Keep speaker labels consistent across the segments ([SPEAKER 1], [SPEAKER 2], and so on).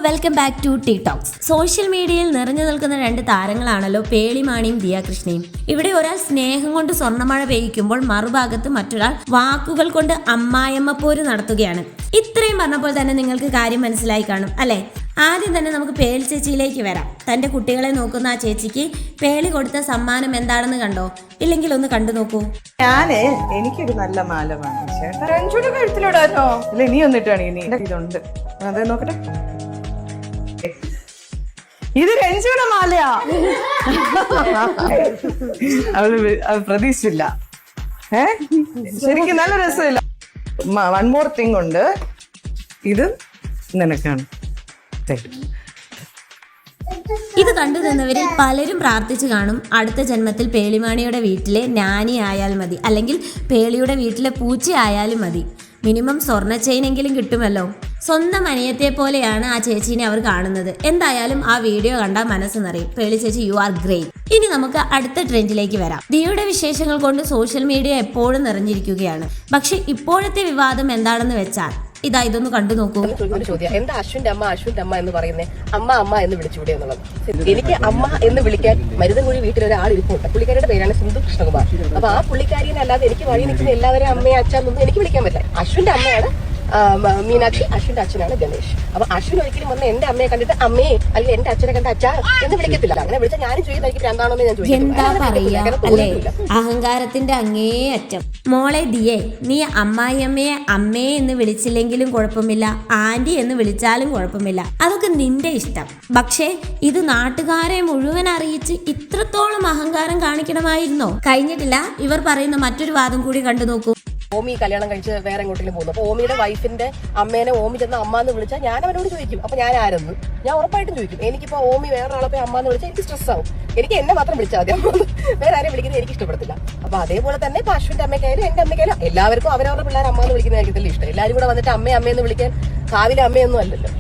[SPEAKER 1] Welcome back to T talks. Social മീഡിയയിൽ നിറഞ്ഞു നിൽക്കുന്ന രണ്ട് താരങ്ങളാണല്ലോ പേളിമാണിയും ദിയ കൃഷ്ണയും. ഇവിടെ ഒരാൾ സ്നേഹം കൊണ്ട് സ്വർണ്ണമഴ പെയ്യിക്കുമ്പോൾ മറുഭാഗത്ത് മറ്റൊരാൾ വാക്കുകൾ കൊണ്ട് അമ്മായിയമ്മ പോര് നടത്തുകയാണ്. ഇത്രയും പറഞ്ഞപ്പോൾ തന്നെ നിങ്ങൾക്ക് കാര്യം മനസ്സിലായി കാണും അല്ലേ? ആദ്യം തന്നെ നമുക്ക് പേളി ചേച്ചിയിലേക്ക് വരാം. തന്റെ കുട്ടികളെ നോക്കുന്ന ആ ചേച്ചിക്ക് പേളി കൊടുത്ത സമ്മാനം എന്താണെന്ന് കണ്ടോ? ഇല്ലെങ്കിൽ ഒന്ന് കണ്ടു നോക്കൂ.
[SPEAKER 2] എനിക്കൊരു നല്ല മാല കഴുത്തിലോടാനോ ഇല്ല, നീ ഒന്നിട്ടാണ് ഇനി ഇതുണ്ട്. അതെ നോക്കട്ടെ, ഇത് രഞ്ജുയുടെ മാലയാ. അവള് പ്രതീക്ഷിച്ചില്ല. ശരിക്കും നല്ല രസമില്ല. വൺ മോർ തിങ് ഉണ്ട്, ഇത് നിനക്കാണ്.
[SPEAKER 1] ഇത് കണ്ടു നിന്നവരിൽ പലരും പ്രാർത്ഥിച്ചു കാണും, അടുത്ത ജന്മത്തിൽ പേളിമാണിയുടെ വീട്ടിലെ നാനി ആയാൽ മതി, അല്ലെങ്കിൽ പേളിയുടെ വീട്ടിലെ പൂച്ച ആയാലും മതി. മിനിമം സ്വർണ്ണ ചെയിനെങ്കിലും കിട്ടുമല്ലോ. സ്വന്തം അനിയത്തെ പോലെയാണ് ആ ചേച്ചീനെ അവർ കാണുന്നത്. എന്തായാലും ആ വീഡിയോ കണ്ടാൽ മനസ്സ് നിറയും. പേളി ചേച്ചി, യു ആർ ഗ്രേറ്റ്. ഇനി നമുക്ക് അടുത്ത ട്രെൻഡിലേക്ക് വരാം. ദിയയുടെ വിശേഷങ്ങൾ കൊണ്ട് സോഷ്യൽ മീഡിയ എപ്പോഴും നിറഞ്ഞിരിക്കുകയാണ്. പക്ഷെ ഇപ്പോഴത്തെ വിവാദം എന്താണെന്ന് വെച്ചാൽ ഇതൊന്ന് കണ്ടു നോക്കൂ.
[SPEAKER 3] എന്താ അശ്വിന്റെ അമ്മ എന്ന് പറയുന്നത്? അമ്മ എന്ന് വിളിച്ചുകൂടെ എന്നുള്ളത്. എനിക്ക് അമ്മ എന്ന് വിളിക്കാൻ മരുതൻകുഴി വീട്ടിലൊരാൾ ഇരിപ്പുണ്ട്. പുള്ളിക്കാരിയുടെ പേരാണ് സിന്ധു കൃഷ്ണകുമാർ. അപ്പൊ ആ പുള്ളിക്കാരിനെ അല്ലാതെ എനിക്ക് വഴി നിൽക്കുന്ന എല്ലാവരും അമ്മയെ അച്ഛനൊന്നും എനിക്ക് വിളിക്കാൻ പറ്റില്ല. അശ്വിന്റെ അമ്മയാണ് മീനാക്ഷി, അശ്വിന്റെ അച്ഛനാണ് ഗണേഷ്. അപ്പൊ അശ്വിൻ ഒരിക്കലും വന്ന് എന്റെ അമ്മയെ കണ്ടിട്ട് അമ്മയെ അല്ലെങ്കിൽ എന്റെ അച്ഛനെ കണ്ട അച്ഛാ എന്ന് വിളിക്കത്തില്ല. അങ്ങനെ വിളിച്ചാൽ ഞാനും ചോദിക്കുന്നത് എനിക്ക് എന്താണോ ഞാൻ ചോദിക്കും.
[SPEAKER 1] എന്താ പറയാ അല്ലേ, അഹങ്കാരത്തിന്റെ അങ്ങേ അറ്റം. മോളെ ദിയേ, നീ അമ്മായിയമ്മയെ അമ്മയെ എന്ന് വിളിച്ചില്ലെങ്കിലും കുഴപ്പമില്ല, ആന്റി എന്ന് വിളിച്ചാലും കുഴപ്പമില്ല, അതൊക്കെ നിന്റെ ഇഷ്ടം. പക്ഷേ ഇത് നാട്ടുകാരെ മുഴുവൻ അറിയിച്ച് ഇത്രത്തോളം അഹങ്കാരം കാണിക്കണമായിരുന്നോ? കഴിഞ്ഞിട്ടില്ല. ഇവർ പറയുന്ന മറ്റൊരു വാദം കൂടി കണ്ടു നോക്കൂ.
[SPEAKER 3] ഓമി കല്യാണം കഴിച്ച് വേറെ എങ്ങോട്ടെങ്കിലും പോകുന്നു. അപ്പൊ ഓമിയുടെ വൈഫിന്റെ അമ്മേനെ ഓമി ചെന്ന് അമ്മ എന്ന് വിളിച്ചാൽ ഞാൻ അവനോട് ചോദിക്കും, അപ്പൊ ഞാൻ ആരെന്ന് ഞാൻ ഉറപ്പായിട്ടും ചോദിക്കും. എനിക്കിപ്പോ ഓമി വേറൊരാളെ പോയി അമ്മ എന്ന് വിളിച്ചാൽ എനിക്ക് സ്ട്രെസ് ആവും. എനിക്ക് എന്നെ മാത്രം വിളിച്ചാൽ മതി, വേറെ ആരെയും വിളിക്കുന്നത് എനിക്ക് ഇഷ്ടപ്പെടത്തില്ല. അപ്പൊ അതേപോലെ തന്നെ ഇപ്പൊ അശ്വിന്റെ അമ്മയ്ക്കായാലും എന്റെ അമ്മയ്ക്കായാലും എല്ലാവർക്കും അവരവരുടെ പിള്ളേർ അമ്മ എന്ന് വിളിക്കുന്നതായിരിക്കും ഇഷ്ടം. എല്ലാവരും കൂടെ വന്നിട്ട് അമ്മയെന്ന് വിളിക്കാൻ കാവിലെ അമ്മയൊന്നും അല്ലല്ലോ.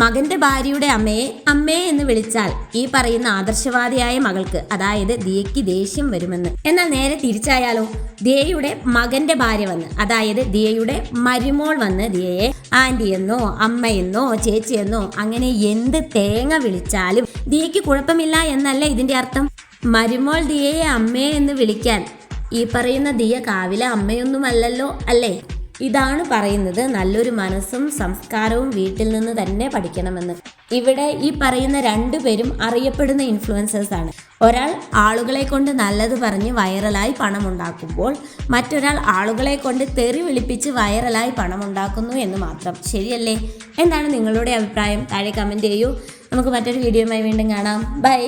[SPEAKER 1] മകന്റെ ഭാര്യയുടെ അമ്മയെ എന്ന് വിളിച്ചാൽ ഈ പറയുന്ന ആദർശവാദിയായ മകൾക്ക്, അതായത് ദിയയ്ക്ക് ദേഷ്യം വരുമെന്ന്. എന്നാൽ നേരെ തിരിച്ചായാലോ? ദിയയുടെ മകന്റെ ഭാര്യ വന്ന്, അതായത് ദിയയുടെ മരുമോൾ വന്ന് ദിയയെ ആന്റി എന്നോ അമ്മയെന്നോ ചേച്ചിയെന്നോ അങ്ങനെ എന്ത് തേങ്ങ വിളിച്ചാലും ദിയയ്ക്ക് കുഴപ്പമില്ല എന്നല്ല ഇതിന്റെ അർത്ഥം. മരുമോൾ ദിയയെ അമ്മയെ എന്ന് വിളിക്കാൻ ഈ പറയുന്ന ദിയ കാവിലെ അമ്മയൊന്നുമല്ലല്ലോ അല്ലേ? ഇതാണ് പറയുന്നത് നല്ലൊരു മനസ്സും സംസ്കാരവും വീട്ടിൽ നിന്ന് തന്നെ പഠിക്കണമെന്ന്. ഇവിടെ ഈ പറയുന്ന രണ്ടുപേരും അറിയപ്പെടുന്ന ഇൻഫ്ലുവൻസേഴ്സ് ആണ്. ഒരാൾ ആളുകളെ കൊണ്ട് നല്ലത് പറഞ്ഞ് വൈറലായി പണമുണ്ടാക്കുമ്പോൾ മറ്റൊരാൾ ആളുകളെ കൊണ്ട് തെറി വിളിപ്പിച്ച് വൈറലായി പണമുണ്ടാക്കുന്നു എന്ന് മാത്രം. ശരിയല്ലേ? എന്താണ് നിങ്ങളുടെ അഭിപ്രായം? താഴെ കമൻറ്റ് ചെയ്യൂ. നമുക്ക് മറ്റൊരു വീഡിയോയുമായി വീണ്ടും കാണാം. ബൈ.